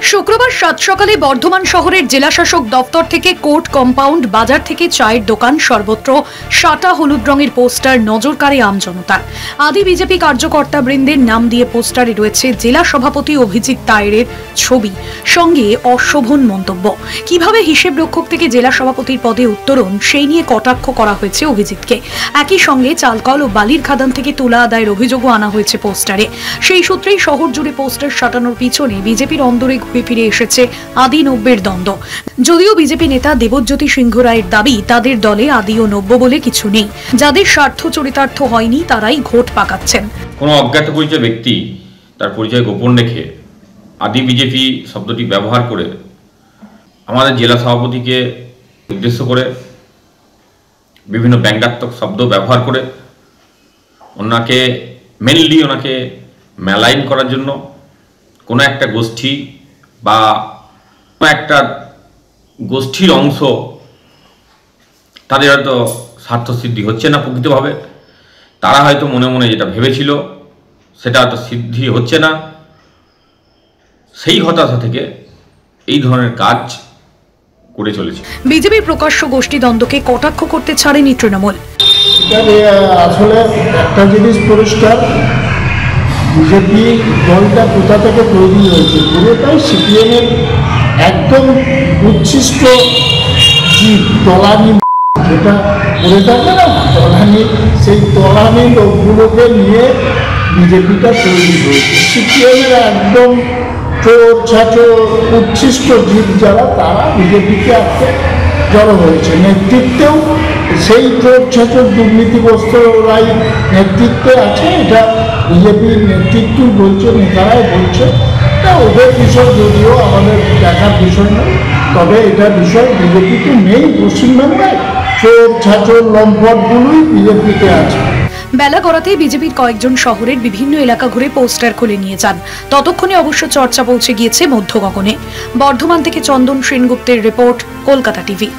শুক্রবার সাত সকালে বর্ধমান শহরের জেলাশাসক দপ্তর থেকে কোর্ট কম্পাউন্ড, বাজার থেকে চায়ের দোকান সর্বত্র সাদা হলুদ রঙের পোস্টার নজর কাড়ে আমজনতার। আদি বিজেপি কার্যকর্তা বৃন্দের নাম দিয়ে পোস্টারে রয়েছে জেলা সভাপতি অভিজিৎ তায়েরের ছবি, সঙ্গে অশোভন মন্তব্য। কিভাবে হিসেব রক্ষক থেকে জেলা সভাপতির পদে উত্তরণ, সেই নিয়ে কটাক্ষ করা হয়েছে অভিজিৎকে। একই সঙ্গে চালকল ও বালির খাদান থেকে তুলা আদায়ের অভিযোগও আনা হয়েছে পোস্টারে। সেই সূত্রেই শহর জুড়ে পোস্টার সাটানোর পিছনে বিজেপির অন্দরে ফিরে এসেছে আদি নব্যের দ্বন্দ্ব। যদিও বিজেপি নেতা দেবজ্যোতি সিংহ রায়ের দাবি, তাদের দলে আদি ও নব্য বলে কিছু নেই, যাদের স্বার্থ চরিতার্থ হয়নি তারাই ঘোট পাকাচ্ছেন। কোনো অজ্ঞাত পরিচয় ব্যক্তি তার পরিচয় গোপন রেখে আদি বিজেপি শব্দটি ব্যবহার করে আমাদের জেলা সভাপতিকে উদ্দেশ্য করে বিভিন্ন ব্যঙ্গাত্মক শব্দ ব্যবহার করে ওনাকে মেলাইন করার জন্য কোনো একটা গোষ্ঠী বা একটা গোষ্ঠীর অংশ তাদের হয়তো স্বার্থসিদ্ধি হচ্ছে না প্রকৃতভাবে, তারা হয়তো মনে মনে যেটা ভেবেছিল সেটা হয়তো সিদ্ধি হচ্ছে না, সেই হতাশা থেকে এই ধরনের কাজ করে চলেছে। বিজেপির প্রকাশ্য গোষ্ঠী দ্বন্দ্বকে কটাক্ষ করতে ছাড়েনি তৃণমূল। আসলে একটা জিনিস পরিষ্কার, বিজেপি দলটা কোথা থেকে তৈরি হয়েছে, পুরোটাই সিপিএমের একদম উচ্ছিষ্ট জীব, তলানি, যেটা পড়ে থাকে না তলানি, সেই তলানি লোকগুলোকে নিয়ে বিজেপিটা তৈরি হয়েছে। সিপিএমের একদম চোর ছাচোর উচ্ছিষ্ট জীব যারা, তারা বিজেপিকে আজকে জড়ো হয়েছে। নেতৃত্বেও সেই চোর ছাচোর দুর্নীতিগ্রস্তরাই নেতৃত্বে আছে, এটা বিজেপির নেতৃত্ব বলছে, নেতারাই বলছে। এটা ওদের বিষয়, যদিও আমাদের দেখার বিষয় নয়, তবে এটা বিষয় বিজেপিতে নেই। পশ্চিমবাংলায় চোর ছাচোর লম্পটগুলোই বিজেপিতে আছে। বেলা গড়াতেই বিজেপির কয়েকজন শহরের বিভিন্ন এলাকা ঘুরে পোস্টার খুলে নিয়ে যান। ততক্ষণে অবশ্য চর্চা পৌঁছে গিয়েছে মধ্য গগনে। বর্ধমান থেকে চন্দন সেনগুপ্তের রিপোর্ট, কলকাতা টিভি।